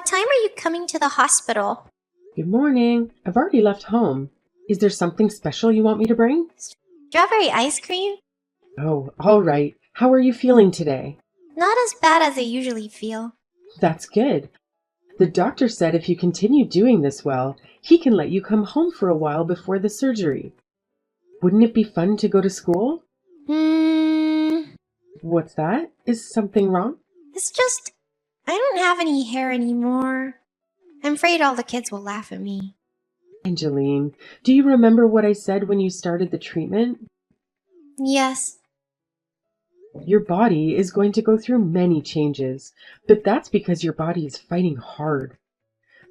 time are you coming to the hospital? Good morning. I've already left home. Is there something special you want me to bring? Strawberry ice cream? Oh, all right. How are you feeling today? Not as bad as I usually feel. That's good. The doctor said if you continue doing this well, he can let you come home for a while before the surgery. Wouldn't it be fun to go to school? What's that? Is something wrong? It's just, I don't have any hair anymore. I'm afraid all the kids will laugh at me. Angeline, do you remember what I said when you started the treatment? Yes. Your body is going to go through many changes, but that's because your body is fighting hard.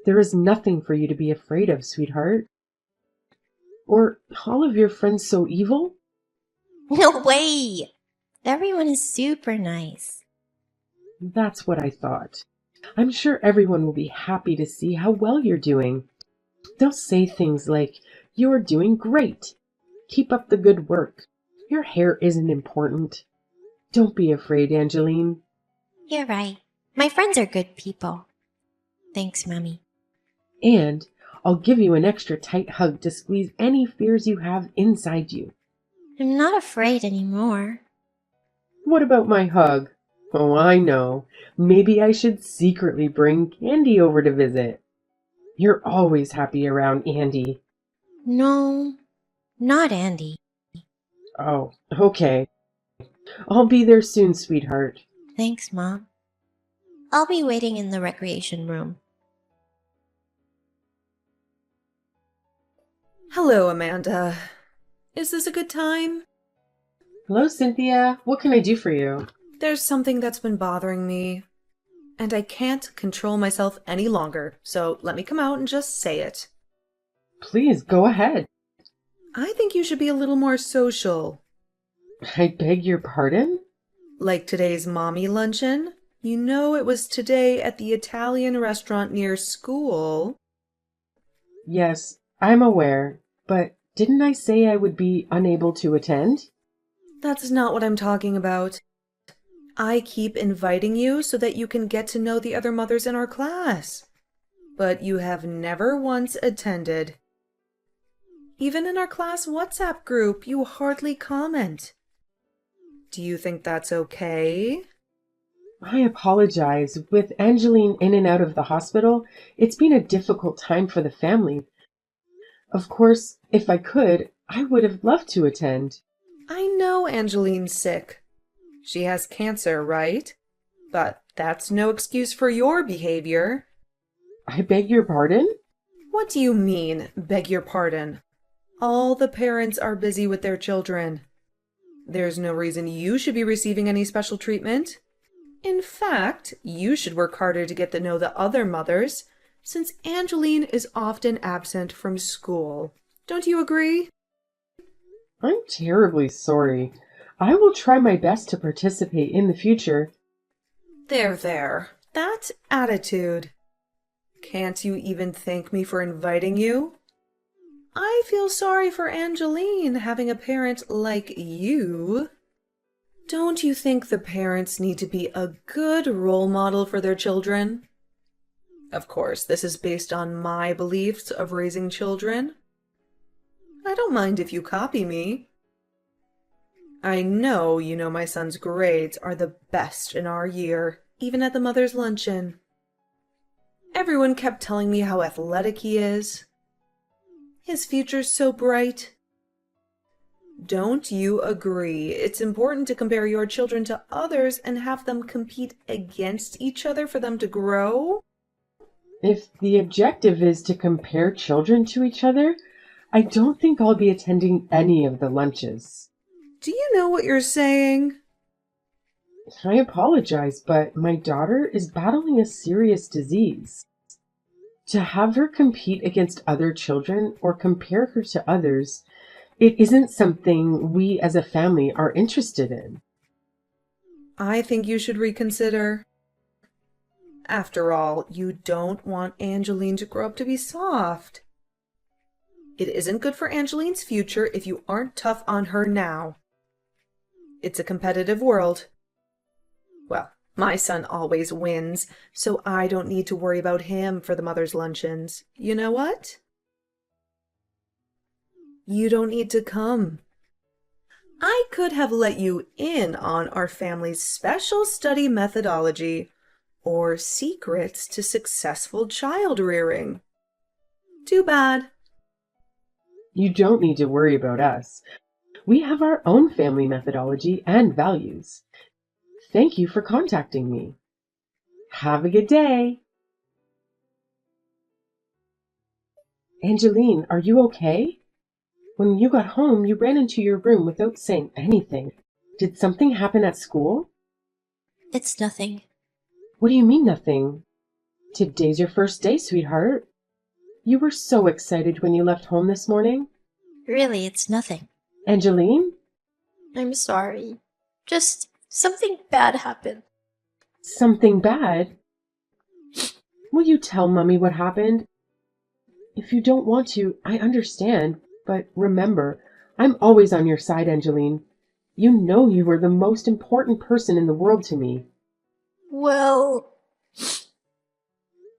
There is nothing for you to be afraid of, sweetheart. Or all of your friends so evil? No way! Everyone is super nice. That's what I thought. I'm sure everyone will be happy to see how well you're doing. They'll say things like, "You're doing great. Keep up the good work. Your hair isn't important." Don't be afraid, Angeline. You're right. My friends are good people. Thanks, Mommy. And I'll give you an extra tight hug to squeeze any fears you have inside you. I'm not afraid anymore. What about my hug? Oh, I know. Maybe I should secretly bring Candy over to visit. You're always happy around Andy. No, not Andy. Oh, okay. I'll be there soon, sweetheart. Thanks, Mom. I'll be waiting in the recreation room. Hello, Amanda. Is this a good time? Hello, Cynthia. What can I do for you? There's something that's been bothering me, and I can't control myself any longer, so let me come out and just say it. Please, go ahead. I think you should be a little more social. I beg your pardon? Like today's mommy luncheon? You know it was today at the Italian restaurant near school. Yes, I'm aware, but didn't I say I would be unable to attend? That's not what I'm talking about. I keep inviting you so that you can get to know the other mothers in our class. But you have never once attended. Even in our class WhatsApp group, you hardly comment. Do you think that's okay? I apologize. With Angeline in and out of the hospital, it's been a difficult time for the family. Of course, if I could, I would have loved to attend. I know Angeline's sick. She has cancer, right? But that's no excuse for your behavior. I beg your pardon? What do you mean, beg your pardon? All the parents are busy with their children. There's no reason you should be receiving any special treatment. In fact, you should work harder to get to know the other mothers, since Angeline is often absent from school. Don't you agree? I'm terribly sorry. I will try my best to participate in the future. There. That attitude. Can't you even thank me for inviting you? I feel sorry for Angeline having a parent like you. Don't you think the parents need to be a good role model for their children? Of course, this is based on my beliefs of raising children. I don't mind if you copy me. I know you know my son's grades are the best in our year, even at the mother's luncheon. Everyone kept telling me how athletic he is. His future's so bright. Don't you agree it's important to compare your children to others and have them compete against each other for them to grow? If the objective is to compare children to each other, I don't think I'll be attending any of the lunches. Do you know what you're saying? I apologize, but my daughter is battling a serious disease. To have her compete against other children or compare her to others, it isn't something we as a family are interested in. I think you should reconsider. After all, you don't want Angeline to grow up to be soft. It isn't good for Angeline's future if you aren't tough on her now. It's a competitive world. Well, My son always wins, so I don't need to worry about him for the mother's luncheons. You know what? You don't need to come. I could have let you in on our family's special study methodology or secrets to successful child rearing. Too bad. You don't need to worry about us. We have our own family methodology and values. Thank you for contacting me. Have a good day. Angeline, are you okay? When you got home, you ran into your room without saying anything. Did something happen at school? It's nothing. What do you mean nothing? Today's your first day, sweetheart. You were so excited when you left home this morning. Really, it's nothing. Angeline? I'm sorry. Just something bad happened. Something bad? Will you tell Mummy what happened? If you don't want to, I understand. But remember, I'm always on your side, Angeline. You know you were the most important person in the world to me. Well,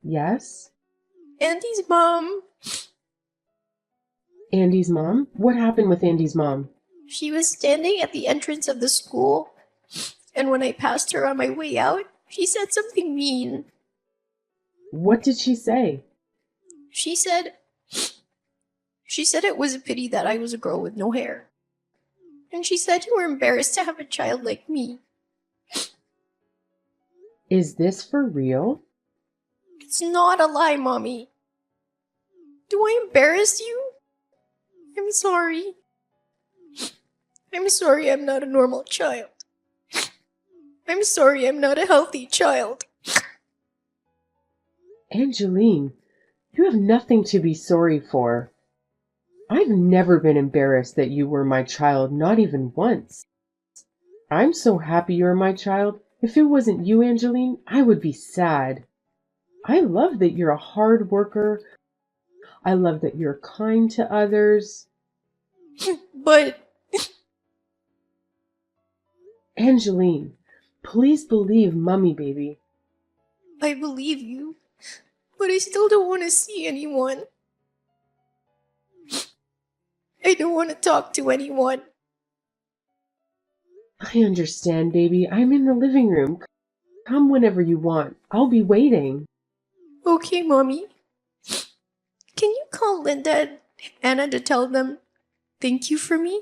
Yes? Andy's mom. Andy's mom? What happened with Andy's mom? She was standing at the entrance of the school, and when I passed her on my way out, she said something mean. What did she say? She said it was a pity that I was a girl with no hair. And she said you were embarrassed to have a child like me. Is this for real? It's not a lie, Mommy. Do I embarrass you? I'm sorry. I'm sorry I'm not a normal child. I'm sorry I'm not a healthy child. Angeline, you have nothing to be sorry for. I've never been embarrassed that you were my child, not even once. I'm so happy you're my child. If it wasn't you, Angeline, I would be sad. I love that you're a hard worker. I love that you're kind to others. But Angeline, please believe Mummy, baby. I believe you. But I still don't want to see anyone. I don't want to talk to anyone. I understand, baby. I'm in the living room. Come whenever you want. I'll be waiting. Okay, Mommy. Can you call Linda and Anna to tell them thank you for me?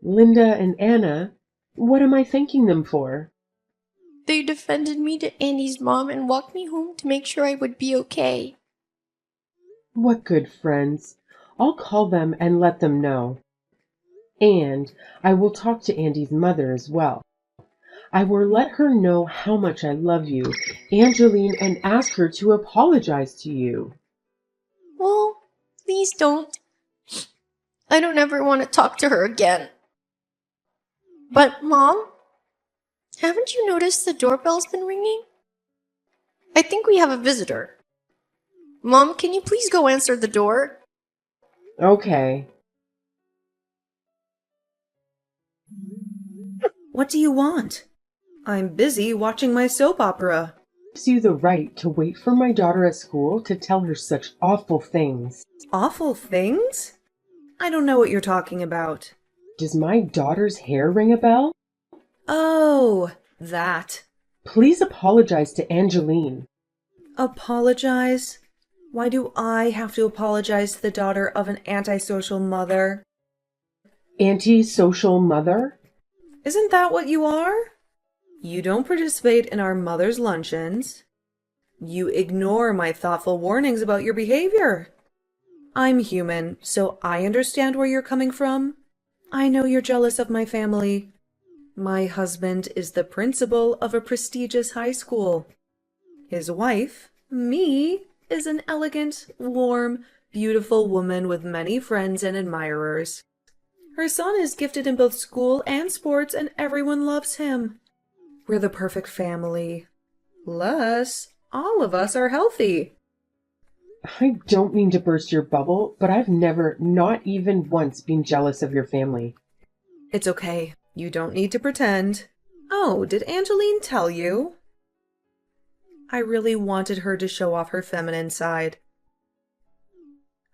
Linda and Anna, what am I thanking them for? They defended me to Andy's mom and walked me home to make sure I would be okay. What good friends. I'll call them and let them know. And I will talk to Andy's mother as well. I will let her know how much I love you, Angeline, and ask her to apologize to you. Well, please don't. I don't ever want to talk to her again. But, Mom, haven't you noticed the doorbell's been ringing? I think we have a visitor. Mom, can you please go answer the door? Okay. What do you want? I'm busy watching my soap opera. Gives you the right to wait for my daughter at school to tell her such awful things. Awful things? I don't know what you're talking about. Does my daughter's hair ring a bell? Oh, that. Please apologize to Angeline. Apologize? Why do I have to apologize to the daughter of an antisocial mother? Anti-social mother? Isn't that what you are? You don't participate in our mother's luncheons. You ignore my thoughtful warnings about your behavior. I'm human, so I understand where you're coming from. I know you're jealous of my family. My husband is the principal of a prestigious high school. His wife, me, is an elegant, warm, beautiful woman with many friends and admirers. Her son is gifted in both school and sports, and everyone loves him. We're the perfect family. Plus, all of us are healthy. I don't mean to burst your bubble, but I've never, not even once, been jealous of your family. It's okay. You don't need to pretend. Oh, did Angeline tell you? I really wanted her to show off her feminine side.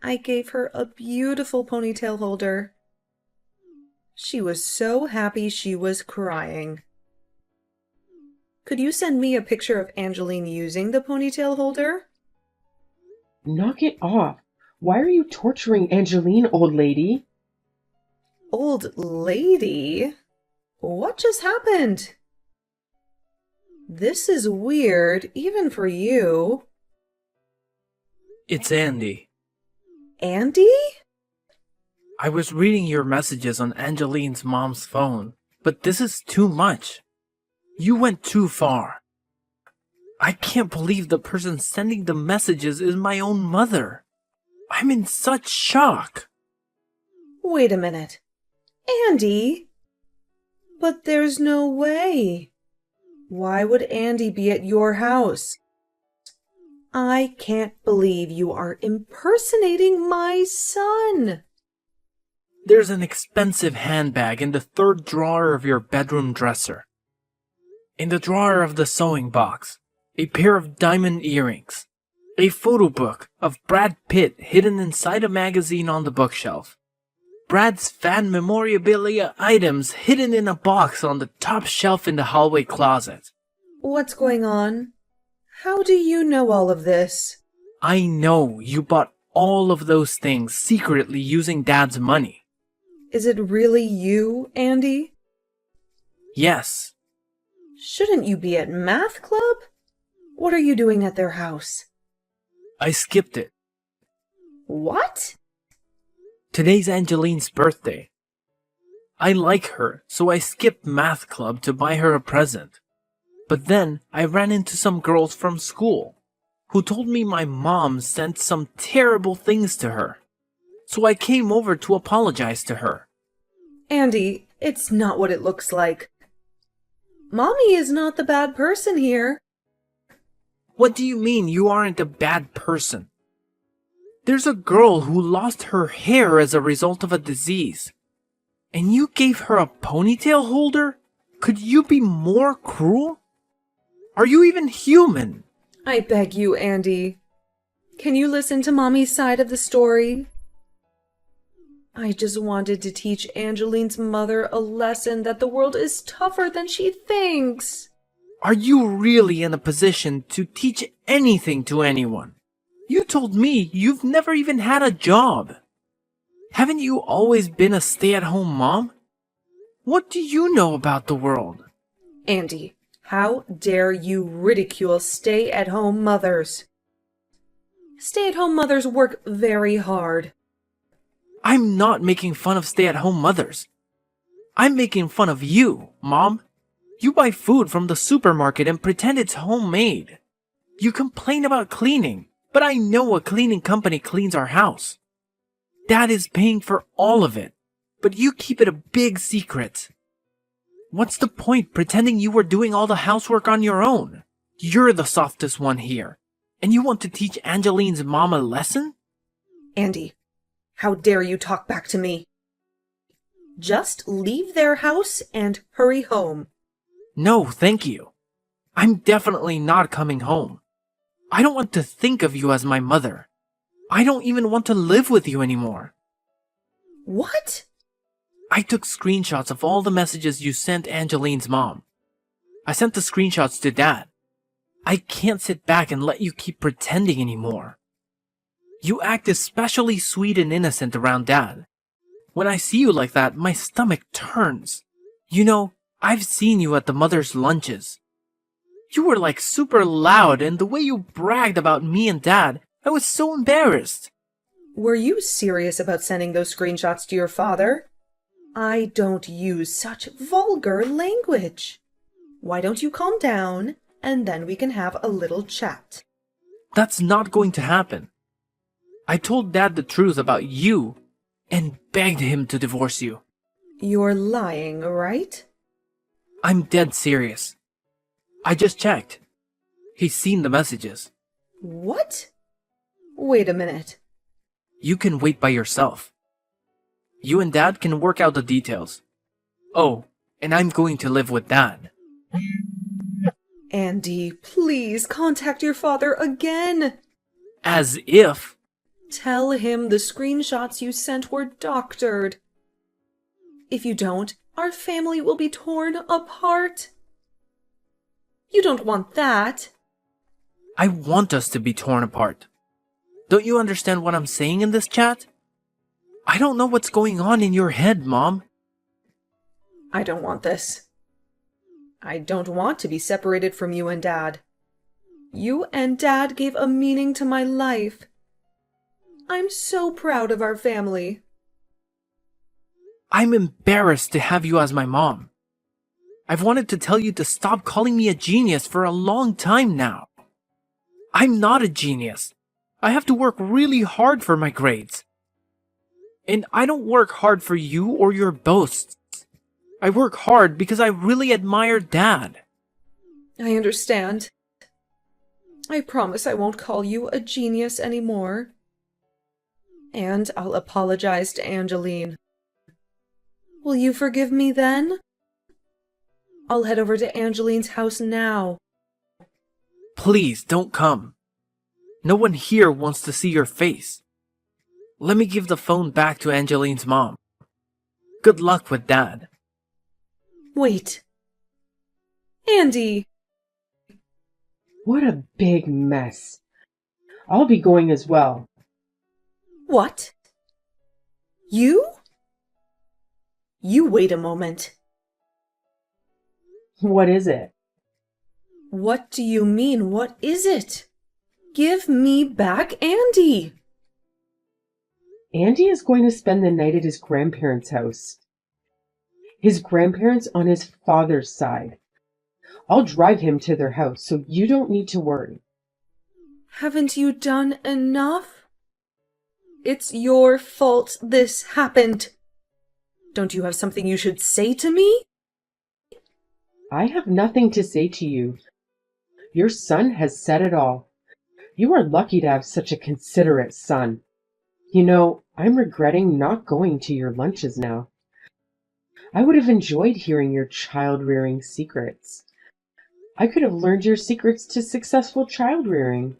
I gave her a beautiful ponytail holder. She was so happy she was crying. Could you send me a picture of Angeline using the ponytail holder? Knock it off. Why are you torturing Angeline, old lady? Old lady? What just happened? This is weird, even for you. It's Andy. Andy? I was reading your messages on Angeline's mom's phone, but this is too much. You went too far. I can't believe the person sending the messages is my own mother. I'm in such shock. Wait a minute. Andy? But there's no way. Why would Andy be at your house? I can't believe you are impersonating my son. There's an expensive handbag in the third drawer of your bedroom dresser. In the drawer of the sewing box, a pair of diamond earrings. A photo book of Brad Pitt hidden inside a magazine on the bookshelf. Brad's fan memorabilia items hidden in a box on the top shelf in the hallway closet. What's going on? How do you know all of this? I know you bought all of those things secretly using Dad's money. Is it really you, Andy? Yes. Shouldn't you be at math club? What are you doing at their house? I skipped it. What? Today's Angeline's birthday. I like her, so I skipped math club to buy her a present. But then I ran into some girls from school who told me my mom sent some terrible things to her. So I came over to apologize to her. Andy, it's not what it looks like. Mommy is not the bad person here. What do you mean you aren't a bad person? There's a girl who lost her hair as a result of a disease. And you gave her a ponytail holder? Could you be more cruel? Are you even human? I beg you, Andy. Can you listen to Mommy's side of the story? I just wanted to teach Angeline's mother a lesson that the world is tougher than she thinks. Are you really in a position to teach anything to anyone? You told me you've never even had a job. Haven't you always been a stay-at-home mom? What do you know about the world? Andy, how dare you ridicule stay-at-home mothers? Stay-at-home mothers work very hard. I'm not making fun of stay-at-home mothers. I'm making fun of you, Mom. You buy food from the supermarket and pretend it's homemade. You complain about cleaning, but I know a cleaning company cleans our house. Dad is paying for all of it, but you keep it a big secret. What's the point pretending you were doing all the housework on your own? You're the softest one here, and you want to teach Angeline's mom a lesson? Andy, how dare you talk back to me? Just leave their house and hurry home. No, thank you. I'm definitely not coming home. I don't want to think of you as my mother. I don't even want to live with you anymore. What? I took screenshots of all the messages you sent Angeline's mom. I sent the screenshots to Dad. I can't sit back and let you keep pretending anymore. You act especially sweet and innocent around Dad. When I see you like that, my stomach turns. You know, I've seen you at the mother's lunches. You were like super loud, and the way you bragged about me and Dad, I was so embarrassed. Were you serious about sending those screenshots to your father? I don't use such vulgar language. Why don't you calm down, and then we can have a little chat. That's not going to happen. I told Dad the truth about you, and begged him to divorce you. You're lying, right? I'm dead serious. I just checked. He's seen the messages. What? Wait a minute. You can wait by yourself. You and Dad can work out the details. Oh, and I'm going to live with Dad. Andy, please contact your father again. As if. Tell him the screenshots you sent were doctored. If you don't, our family will be torn apart. You don't want that. I want us to be torn apart. Don't you understand what I'm saying in this chat? I don't know what's going on in your head, Mom. I don't want this. I don't want to be separated from you and Dad. You and Dad gave a meaning to my life. I'm so proud of our family. I'm embarrassed to have you as my mom. I've wanted to tell you to stop calling me a genius for a long time now. I'm not a genius. I have to work really hard for my grades. And I don't work hard for you or your boasts. I work hard because I really admire Dad. I understand. I promise I won't call you a genius anymore. And I'll apologize to Angeline. Will you forgive me then? I'll head over to Angeline's house now. Please don't come. No one here wants to see your face. Let me give the phone back to Angeline's mom. Good luck with Dad. Wait. Andy! What a big mess. I'll be going as well. What? You? You wait a moment. What is it? What do you mean, what is it? Give me back Andy! Andy is going to spend the night at his grandparents' house. His grandparents on his father's side. I'll drive him to their house, so you don't need to worry. Haven't you done enough? It's your fault this happened. Don't you have something you should say to me? I have nothing to say to you. Your son has said it all. You are lucky to have such a considerate son. You know, I'm regretting not going to your lunches now. I would have enjoyed hearing your child-rearing secrets. I could have learned your secrets to successful child-rearing.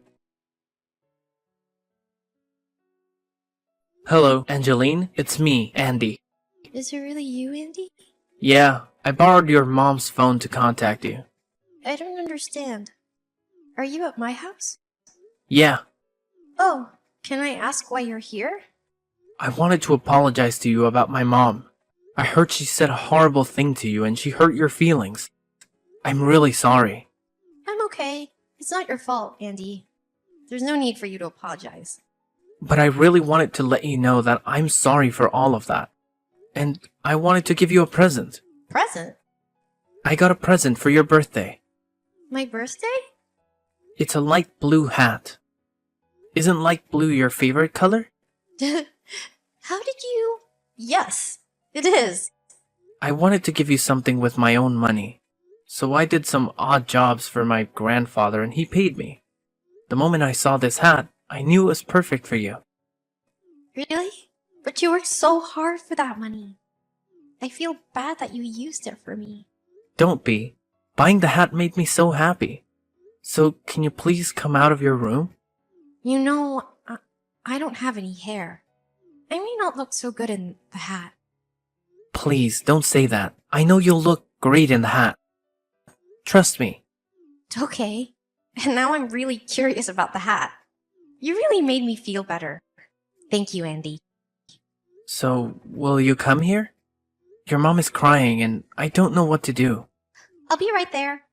Hello, Angeline. It's me, Andy. Is it really you, Andy? Yeah, I borrowed your mom's phone to contact you. I don't understand. Are you at my house? Yeah, Oh, can I ask why you're here? I wanted to apologize to you about my mom. I heard she said a horrible thing to you and she hurt your feelings. I'm really sorry. I'm okay. It's not your fault, Andy. There's no need for you to apologize. But I really wanted to let you know that I'm sorry for all of that. And I wanted to give you a present. Present? I got a present for your birthday. My birthday? It's a light blue hat. Isn't light blue your favorite color? How did you... Yes, it is. I wanted to give you something with my own money. So I did some odd jobs for my grandfather and he paid me. The moment I saw this hat, I knew it was perfect for you. Really? But you worked so hard for that money. I feel bad that you used it for me. Don't be. Buying the hat made me so happy. So can you please come out of your room? You know, I don't have any hair. I may not look so good in the hat. Please, don't say that. I know you'll look great in the hat. Trust me. Okay. And now I'm really curious about the hat. You really made me feel better. Thank you, Andy. So, will you come here? Your mom is crying and I don't know what to do. I'll be right there.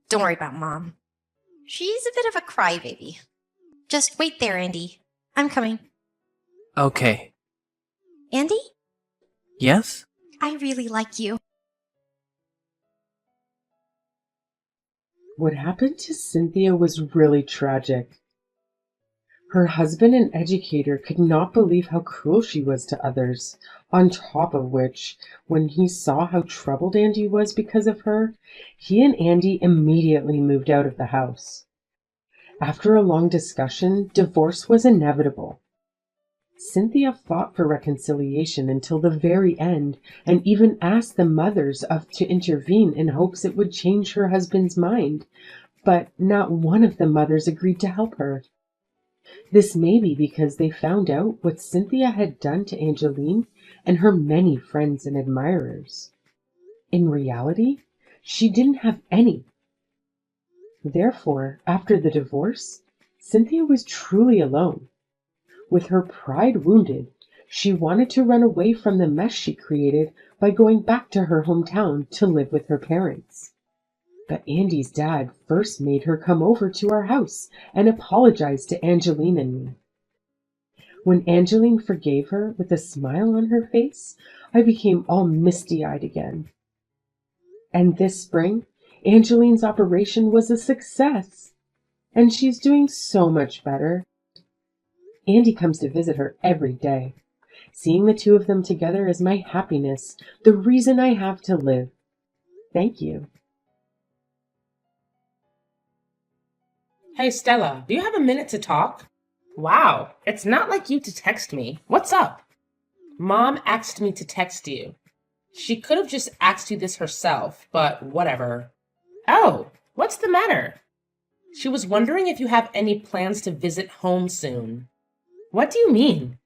Don't worry about Mom. She's a bit of a crybaby. Just wait there, Andy. I'm coming. Okay. Andy? Yes? I really like you. What happened to Cynthia was really tragic. Her husband, an educator, could not believe how cruel she was to others, on top of which, when he saw how troubled Andy was because of her, he and Andy immediately moved out of the house. After a long discussion, divorce was inevitable. Cynthia fought for reconciliation until the very end and even asked the mothers to intervene in hopes it would change her husband's mind, but not one of the mothers agreed to help her. This may be because they found out what Cynthia had done to Angeline and her many friends and admirers. In reality, she didn't have any. Therefore, after the divorce, Cynthia was truly alone. With her pride wounded, she wanted to run away from the mess she created by going back to her hometown to live with her parents. But Andy's dad first made her come over to our house and apologize to Angeline and me. When Angeline forgave her with a smile on her face, I became all misty-eyed again. And this spring, Angeline's operation was a success, and she's doing so much better. Andy comes to visit her every day. Seeing the two of them together is my happiness, the reason I have to live. Thank you. Hey Stella, do you have a minute to talk? Wow, it's not like you to text me. What's up? Mom asked me to text you. She could have just asked you this herself, but whatever. Oh, what's the matter? She was wondering if you have any plans to visit home soon. What do you mean?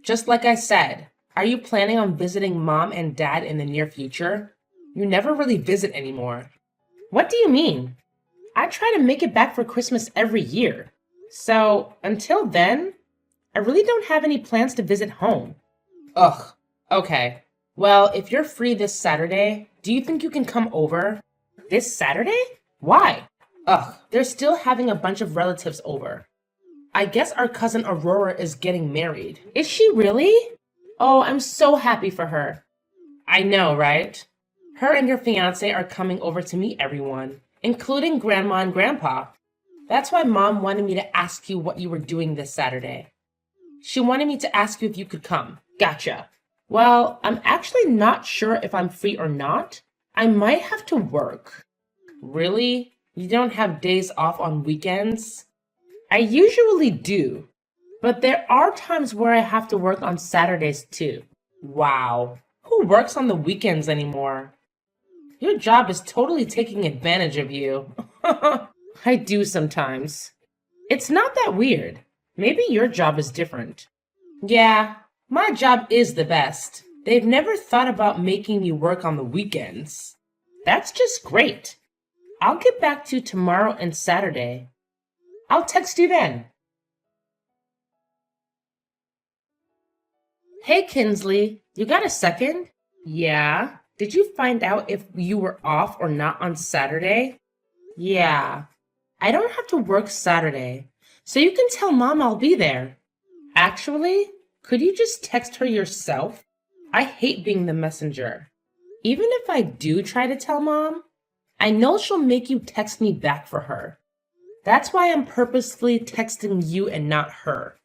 Just like I said, are you planning on visiting Mom and Dad in the near future? You never really visit anymore. What do you mean? I try to make it back for Christmas every year. So, until then, I really don't have any plans to visit home. Ugh, okay. Well, if you're free this Saturday, do you think you can come over? This Saturday? Why? Ugh, they're still having a bunch of relatives over. I guess our cousin Aurora is getting married. Is she really? Oh, I'm so happy for her. I know, right? Her and your fiancé are coming over to meet everyone, including Grandma and Grandpa. That's why Mom wanted me to ask you what you were doing this Saturday. She wanted me to ask you if you could come. Gotcha. Well, I'm actually not sure if I'm free or not. I might have to work. Really? You don't have days off on weekends? I usually do, but there are times where I have to work on Saturdays too. Wow, who works on the weekends anymore? Your job is totally taking advantage of you. I do sometimes. It's not that weird. Maybe your job is different. Yeah, my job is the best. They've never thought about making me work on the weekends. That's just great. I'll get back to you tomorrow and Saturday. I'll text you then. Hey, Kinsley, you got a second? Yeah. Did you find out if you were off or not on Saturday? Yeah. I don't have to work Saturday, so you can tell Mom I'll be there. Actually, could you just text her yourself? I hate being the messenger. Even if I do try to tell Mom, I know she'll make you text me back for her. That's why I'm purposely texting you and not her.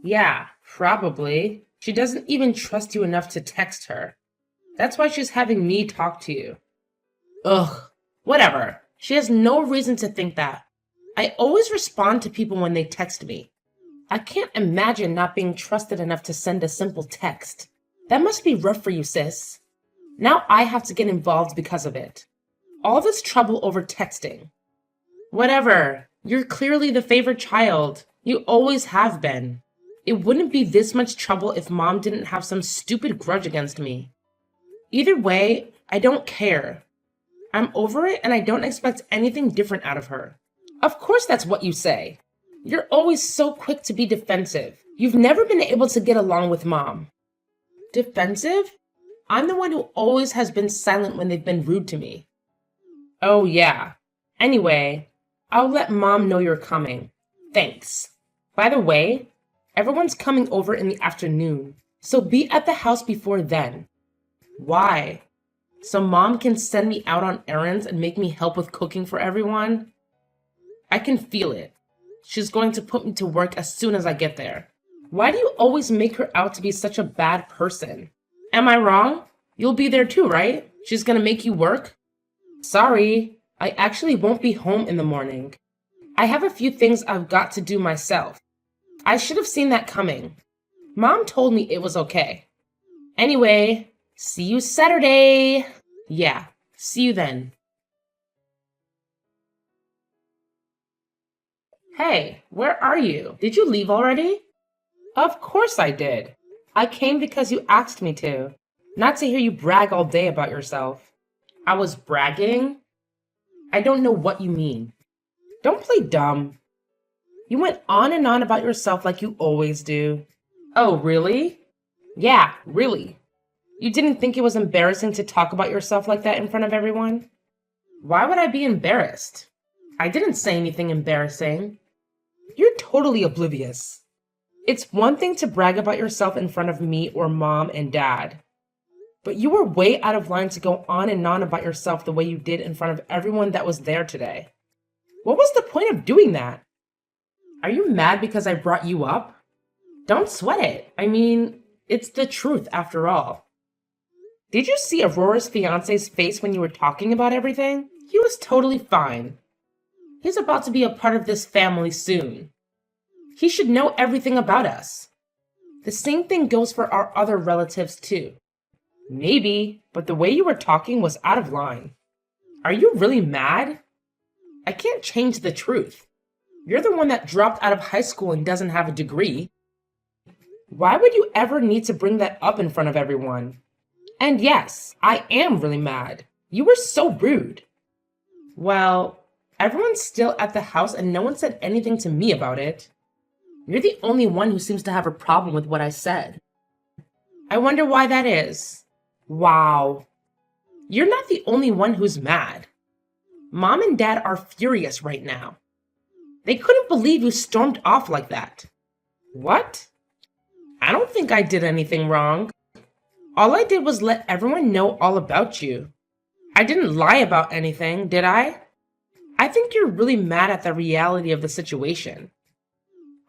Yeah, probably. She doesn't even trust you enough to text her. That's why she's having me talk to you. Ugh, whatever. She has no reason to think that. I always respond to people when they text me. I can't imagine not being trusted enough to send a simple text. That must be rough for you, sis. Now I have to get involved because of it. All this trouble over texting. Whatever. You're clearly the favorite child. You always have been. It wouldn't be this much trouble if Mom didn't have some stupid grudge against me. Either way, I don't care. I'm over it and I don't expect anything different out of her. Of course that's what you say. You're always so quick to be defensive. You've never been able to get along with Mom. Defensive? I'm the one who always has been silent when they've been rude to me. Oh yeah. Anyway, I'll let Mom know you're coming. Thanks. By the way, everyone's coming over in the afternoon, so be at the house before then. Why? So Mom can send me out on errands and make me help with cooking for everyone? I can feel it. She's going to put me to work as soon as I get there. Why do you always make her out to be such a bad person? Am I wrong? You'll be there too, right? She's gonna make you work? Sorry, I actually won't be home in the morning. I have a few things I've got to do myself. I should have seen that coming. Mom told me it was okay. Anyway, see you Saturday. Yeah, see you then. Hey, where are you? Did you leave already? Of course I did. I came because you asked me to, not to hear you brag all day about yourself. I was bragging? I don't know what you mean. Don't play dumb. You went on and on about yourself like you always do. Oh, really? Yeah, really. You didn't think it was embarrassing to talk about yourself like that in front of everyone? Why would I be embarrassed? I didn't say anything embarrassing. You're totally oblivious. It's one thing to brag about yourself in front of me or mom and dad. But you were way out of line to go on and on about yourself the way you did in front of everyone that was there today. What was the point of doing that? Are you mad because I brought you up? Don't sweat it. I mean, it's the truth after all. Did you see Aurora's fiance's face when you were talking about everything? He was totally fine. He's about to be a part of this family soon. He should know everything about us. The same thing goes for our other relatives too. Maybe, but the way you were talking was out of line. Are you really mad? I can't change the truth. You're the one that dropped out of high school and doesn't have a degree. Why would you ever need to bring that up in front of everyone? And yes, I am really mad. You were so rude. Well, everyone's still at the house and no one said anything to me about it. You're the only one who seems to have a problem with what I said. I wonder why that is. Wow. You're not the only one who's mad. Mom and Dad are furious right now. They couldn't believe you stormed off like that. What? I don't think I did anything wrong. All I did was let everyone know all about you. I didn't lie about anything, did I? I think you're really mad at the reality of the situation.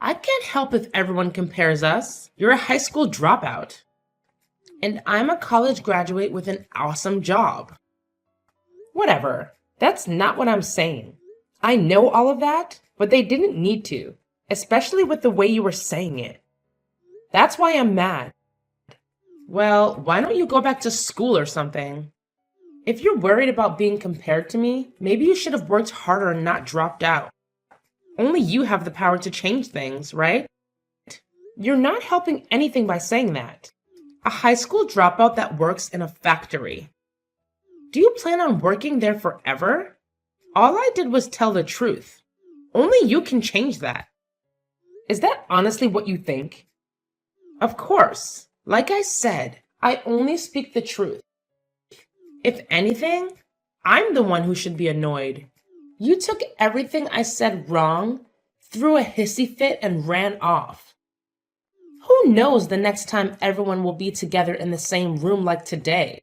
I can't help if everyone compares us. You're a high school dropout. And I'm a college graduate with an awesome job. Whatever. That's not what I'm saying. I know all of that, but they didn't need to, especially with the way you were saying it. That's why I'm mad. Well, why don't you go back to school or something? If you're worried about being compared to me, maybe you should have worked harder and not dropped out. Only you have the power to change things, right? You're not helping anything by saying that. A high school dropout that works in a factory. Do you plan on working there forever? All I did was tell the truth. Only you can change that. Is that honestly what you think? Of course. Like I said, I only speak the truth. If anything, I'm the one who should be annoyed. You took everything I said wrong, threw a hissy fit, and ran off. Who knows the next time everyone will be together in the same room like today?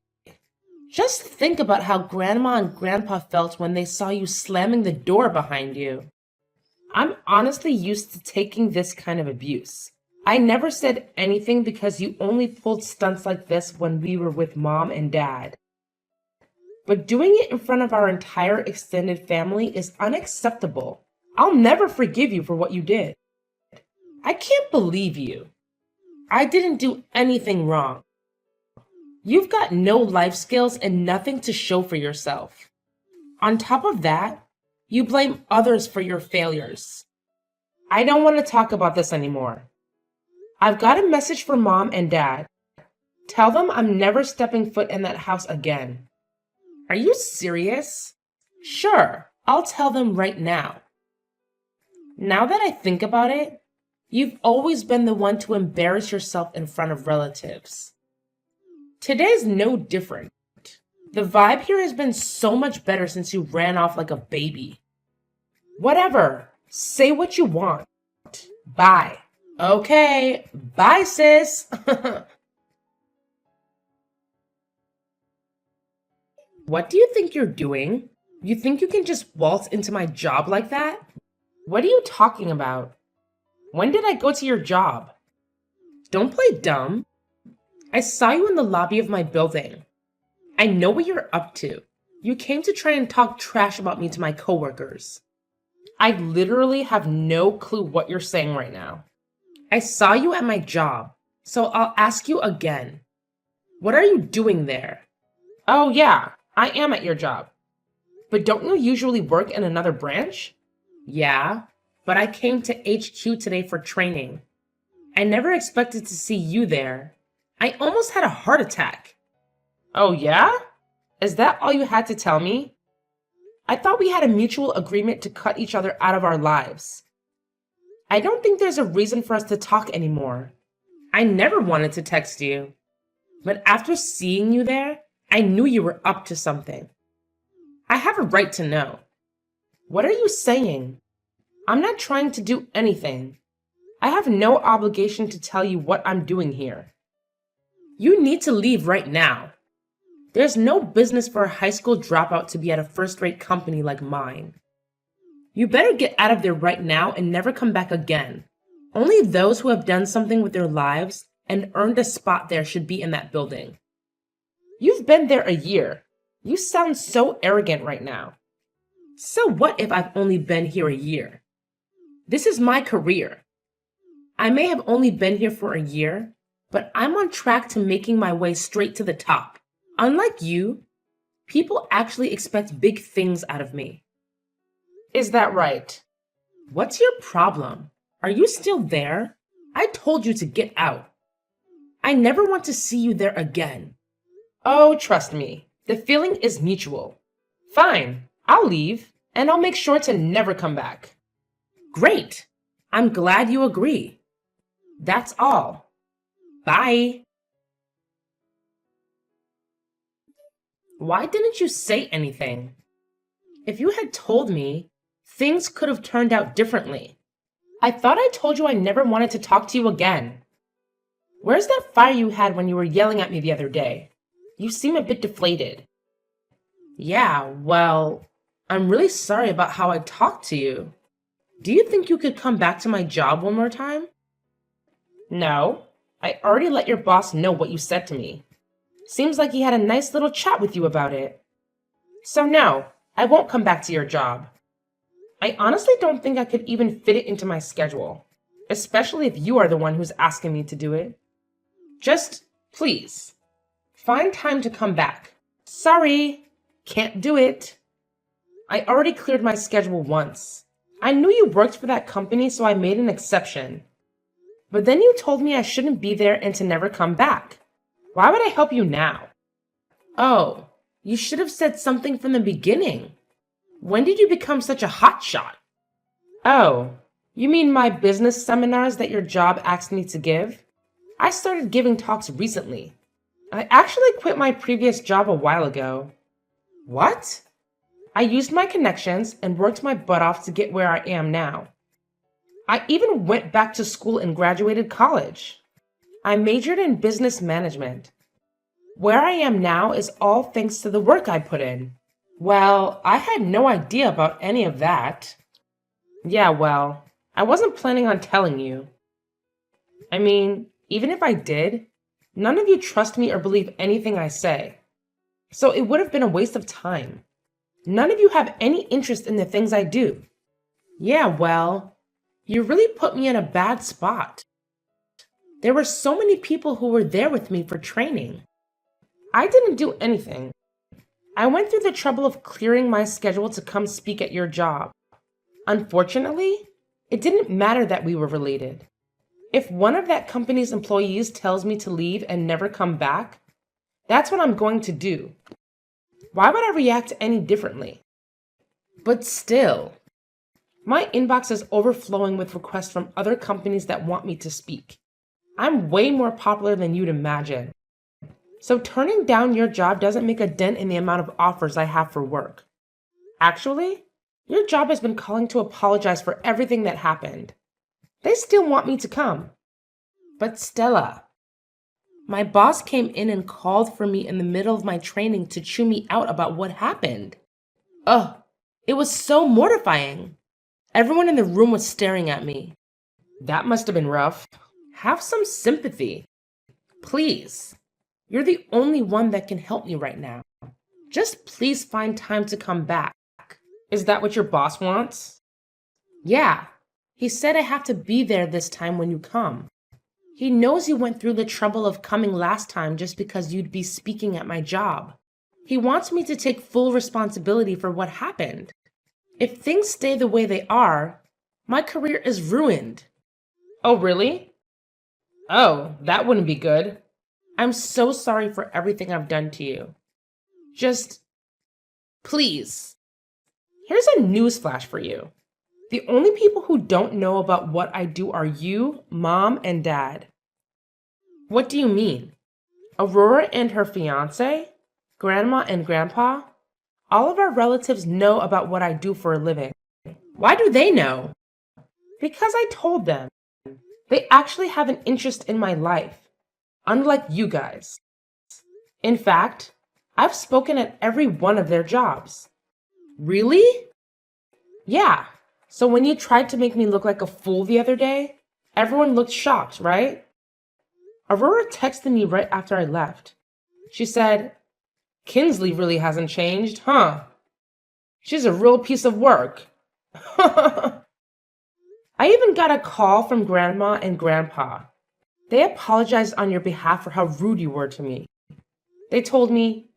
Just think about how Grandma and Grandpa felt when they saw you slamming the door behind you. I'm honestly used to taking this kind of abuse. I never said anything because you only pulled stunts like this when we were with Mom and Dad. But doing it in front of our entire extended family is unacceptable. I'll never forgive you for what you did. I can't believe you. I didn't do anything wrong. You've got no life skills and nothing to show for yourself. On top of that, you blame others for your failures. I don't want to talk about this anymore. I've got a message for Mom and Dad. Tell them I'm never stepping foot in that house again. Are you serious? Sure, I'll tell them right now. Now that I think about it, you've always been the one to embarrass yourself in front of relatives. Today's no different. The vibe here has been so much better since you ran off like a baby. Whatever. Say what you want. Bye. Okay. Bye, sis. What do you think you're doing? You think you can just waltz into my job like that? What are you talking about? When did I go to your job? Don't play dumb. I saw you in the lobby of my building. I know what you're up to. You came to try and talk trash about me to my coworkers. I literally have no clue what you're saying right now. I saw you at my job. So I'll ask you again. What are you doing there? Oh, yeah, I am at your job. But don't you usually work in another branch? Yeah, but I came to HQ today for training. I never expected to see you there. I almost had a heart attack. Oh, yeah? Is that all you had to tell me? I thought we had a mutual agreement to cut each other out of our lives. I don't think there's a reason for us to talk anymore. I never wanted to text you. But after seeing you there, I knew you were up to something. I have a right to know. What are you saying? I'm not trying to do anything. I have no obligation to tell you what I'm doing here. You need to leave right now. There's no business for a high school dropout to be at a first-rate company like mine. You better get out of there right now and never come back again. Only those who have done something with their lives and earned a spot there should be in that building. You've been there a year. You sound so arrogant right now. So what if I've only been here a year? This is my career. I may have only been here for a year, but I'm on track to making my way straight to the top. Unlike you, people actually expect big things out of me. Is that right? What's your problem? Are you still there? I told you to get out. I never want to see you there again. Oh, trust me, the feeling is mutual. Fine, I'll leave, and I'll make sure to never come back. Great. I'm glad you agree. That's all. Bye. Why didn't you say anything? If you had told me, things could have turned out differently. I thought I told you I never wanted to talk to you again. Where's that fire you had when you were yelling at me the other day? You seem a bit deflated. Yeah, well, I'm really sorry about how I talked to you. Do you think you could come back to my job one more time? No, I already let your boss know what you said to me. Seems like he had a nice little chat with you about it. So no, I won't come back to your job. I honestly don't think I could even fit it into my schedule, especially if you are the one who's asking me to do it. Just, please, find time to come back. Sorry, can't do it. I already cleared my schedule once. I knew you worked for that company, so I made an exception. But then you told me I shouldn't be there and to never come back. Why would I help you now? Oh, you should have said something from the beginning. When did you become such a hotshot? Oh, you mean my business seminars that your job asked me to give? I started giving talks recently. I actually quit my previous job a while ago. What? I used my connections and worked my butt off to get where I am now. I even went back to school and graduated college. I majored in business management. Where I am now is all thanks to the work I put in. Well, I had no idea about any of that. Yeah, well, I wasn't planning on telling you. I mean, even if I did, none of you trust me or believe anything I say. So it would have been a waste of time. None of you have any interest in the things I do. Yeah, well, you really put me in a bad spot. There were so many people who were there with me for training. I didn't do anything. I went through the trouble of clearing my schedule to come speak at your job. Unfortunately, it didn't matter that we were related. If one of that company's employees tells me to leave and never come back, that's what I'm going to do. Why would I react any differently? But still, my inbox is overflowing with requests from other companies that want me to speak. I'm way more popular than you'd imagine. So turning down your job doesn't make a dent in the amount of offers I have for work. Actually, your job has been calling to apologize for everything that happened. They still want me to come. But Stella, my boss came in and called for me in the middle of my training to chew me out about what happened. Ugh, it was so mortifying. Everyone in the room was staring at me. That must have been rough. Have some sympathy. Please. You're the only one that can help me right now. Just please find time to come back. Is that what your boss wants? Yeah. He said I have to be there this time when you come. He knows you went through the trouble of coming last time just because you'd be speaking at my job. He wants me to take full responsibility for what happened. If things stay the way they are, my career is ruined. Oh, really? Oh, that wouldn't be good. I'm so sorry for everything I've done to you. Just, please. Here's a newsflash for you. The only people who don't know about what I do are you, Mom, and Dad. What do you mean? Aurora and her fiance? Grandma and Grandpa? All of our relatives know about what I do for a living. Why do they know? Because I told them. They actually have an interest in my life, unlike you guys. In fact, I've spoken at every one of their jobs. Really? Yeah. So when you tried to make me look like a fool the other day, everyone looked shocked, right? Aurora texted me right after I left. She said, "Kinsley really hasn't changed, huh? She's a real piece of work." I even got a call from Grandma and Grandpa. They apologized on your behalf for how rude you were to me. They told me,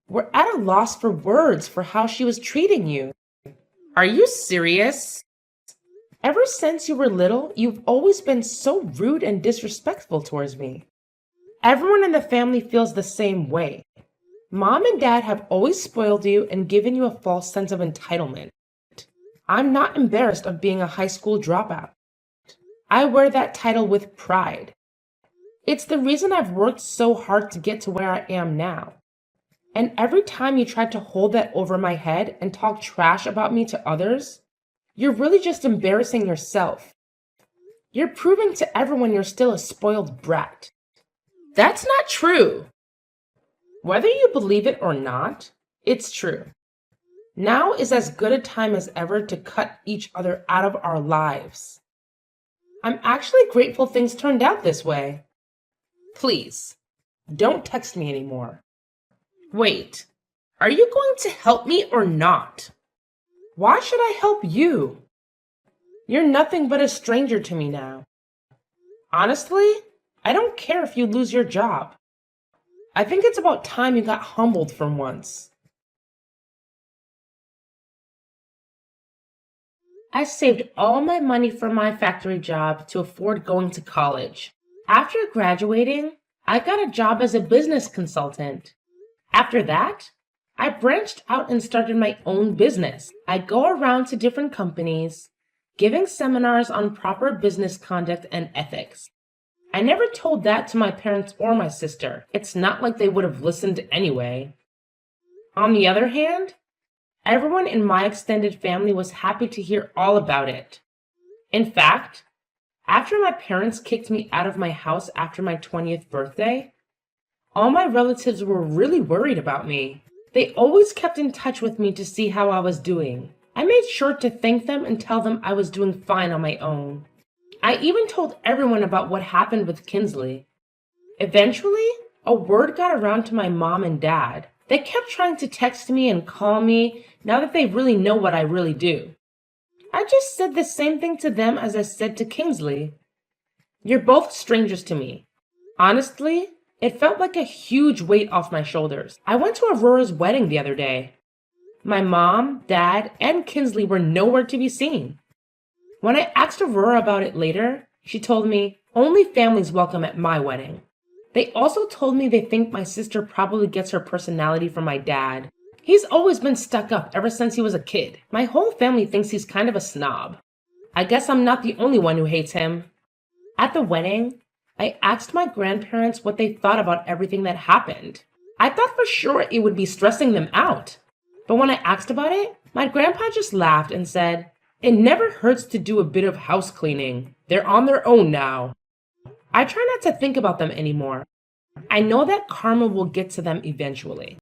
"We're at a loss for words for how she was treating you." Are you serious? Ever since you were little, you've always been so rude and disrespectful towards me. Everyone in the family feels the same way. Mom and Dad have always spoiled you and given you a false sense of entitlement. I'm not embarrassed of being a high school dropout. I wear that title with pride. It's the reason I've worked so hard to get to where I am now. And every time you try to hold that over my head and talk trash about me to others, you're really just embarrassing yourself. You're proving to everyone you're still a spoiled brat. That's not true. Whether you believe it or not, it's true. Now is as good a time as ever to cut each other out of our lives. I'm actually grateful things turned out this way. Please, don't text me anymore. Wait, are you going to help me or not? Why should I help you? You're nothing but a stranger to me now. Honestly, I don't care if you lose your job. I think it's about time you got humbled for once. I saved all my money from my factory job to afford going to college. After graduating, I got a job as a business consultant. After that, I branched out and started my own business. I go around to different companies, giving seminars on proper business conduct and ethics. I never told that to my parents or my sister. It's not like they would have listened anyway. On the other hand, everyone in my extended family was happy to hear all about it. In fact, after my parents kicked me out of my house after my 20th birthday, all my relatives were really worried about me. They always kept in touch with me to see how I was doing. I made sure to thank them and tell them I was doing fine on my own. I even told everyone about what happened with Kinsley. Eventually, a word got around to my mom and dad. They kept trying to text me and call me now that they really know what I really do. I just said the same thing to them as I said to Kingsley. You're both strangers to me. Honestly, it felt like a huge weight off my shoulders. I went to Aurora's wedding the other day. My mom, dad, and Kinsley were nowhere to be seen. When I asked Aurora about it later, she told me, only family's welcome at my wedding. They also told me they think my sister probably gets her personality from my dad. He's always been stuck up ever since he was a kid. My whole family thinks he's kind of a snob. I guess I'm not the only one who hates him. At the wedding, I asked my grandparents what they thought about everything that happened. I thought for sure it would be stressing them out. But when I asked about it, my grandpa just laughed and said, it never hurts to do a bit of house cleaning. They're on their own now. I try not to think about them anymore. I know that karma will get to them eventually.